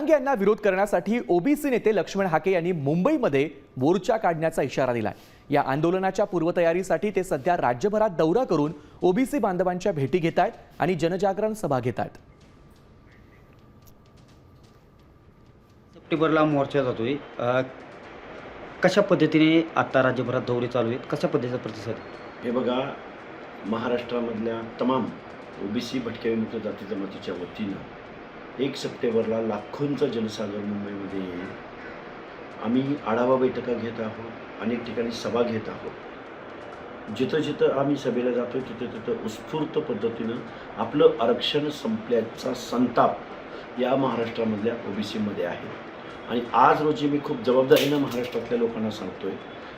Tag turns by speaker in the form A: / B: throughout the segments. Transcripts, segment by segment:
A: जरांगे यांना विरोध करण्यासाठी ओबीसी नेते लक्ष्मण हाके यांनी मुंबईमध्ये मोर्चा काढण्याचा इशारा दिलाय। या आंदोलनाच्या पूर्वतयारीसाठी ते सध्या राज्यभरात दौरा करून ओबीसी बांधवांच्या भेटी घेत आहेत आणि जनजागरण सभा घेत आहेत।
B: सप्टेंबरला मोर्चा जातोय, कशा पद्धतीने आता राज्यभरात दौरे चालू आहेत, कशा पद्धतीचा प्रतिसाद?
C: हे बघा, महाराष्ट्रामधल्या तमाम ओबीसी भटक्या विमुक्त जाती जमातीच्या वतीनं 1 सप्टेंबरला लाखोंचा जनसागर मुंबईमध्ये येईल। आम्ही आढावा बैठका घेत आहोत, अनेक ठिकाणी सभा घेत आहोत। जिथं जिथं आम्ही सभेला जातो तिथं उत्स्फूर्त पद्धतीनं आपलं आरक्षण संपल्याचा संताप या महाराष्ट्रामधल्या ओबीसीमध्ये आहे। आणि आज रोजी मी खूप जबाबदारीनं महाराष्ट्रातल्या लोकांना सांगतोय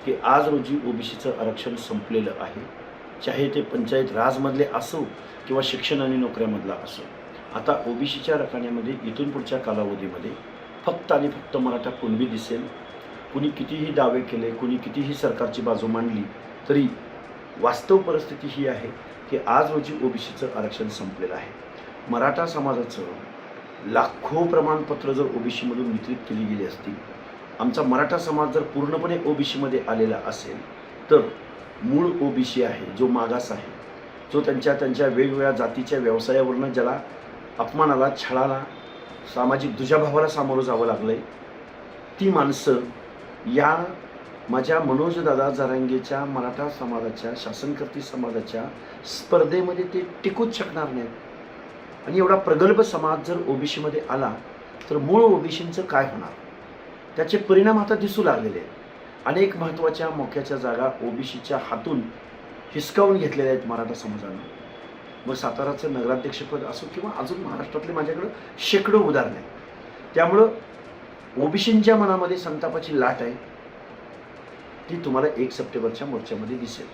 C: की आज रोजी ओबीसीचं आरक्षण संपलेलं आहे, चाहे ते पंचायत राजमधले असो किंवा शिक्षण आणि नोकऱ्यामधला असो। आता ओबीसीच्या रकान्यामध्ये इथून पुढच्या कालावधीमध्ये फक्त आणि फक्त मराठा कुणबी दिसेल। कुणी कितीही दावे केले, कुणी कितीही सरकारची बाजू मांडली तरी वास्तव परिस्थिती ही आहे की आज रोजी ओबीसीचं आरक्षण संपलेलं आहे। मराठा समाजाचं लाखो प्रमाणपत्र जर ओबीसीमधून वितरित केली गेली असती, आमचा मराठा समाज जर पूर्णपणे ओबीसीमध्ये आलेला असेल तर मूळ ओबीसी आहे, जो मागास आहे, जो त्यांच्या वेगवेगळ्या जातीच्या व्यवसायावरनं ज्याला अपमानाला, छळाला, सामाजिक दुजाभावाला सामोरं जावं लागलं आहे, ती माणसं या माझ्या मनोजदादा जरांगेच्या मराठा समाजाच्या, शासनकर्ती समाजाच्या स्पर्धेमध्ये ते टिकूच शकणार नाहीत। आणि एवढा प्रगल्भ समाज जर ओबीसीमध्ये आला तर मूळ ओबीसींचं काय होणार, त्याचे परिणाम आता दिसू लागलेले आहेत। अनेक महत्त्वाच्या मोक्याच्या जागा ओबीसीच्या हातून हिसकावून घेतलेल्या आहेत मराठा समाजानं। मग साताराचं नगराध्यक्षपद असो किंवा अजून महाराष्ट्रातले माझ्याकडं शेकडो उदाहरणं आहेत। त्यामुळं ओबीसींच्या मनामध्ये संतापाची लाट आहे, ती तुम्हाला 1 सप्टेंबरच्या मोर्चामध्ये दिसेल।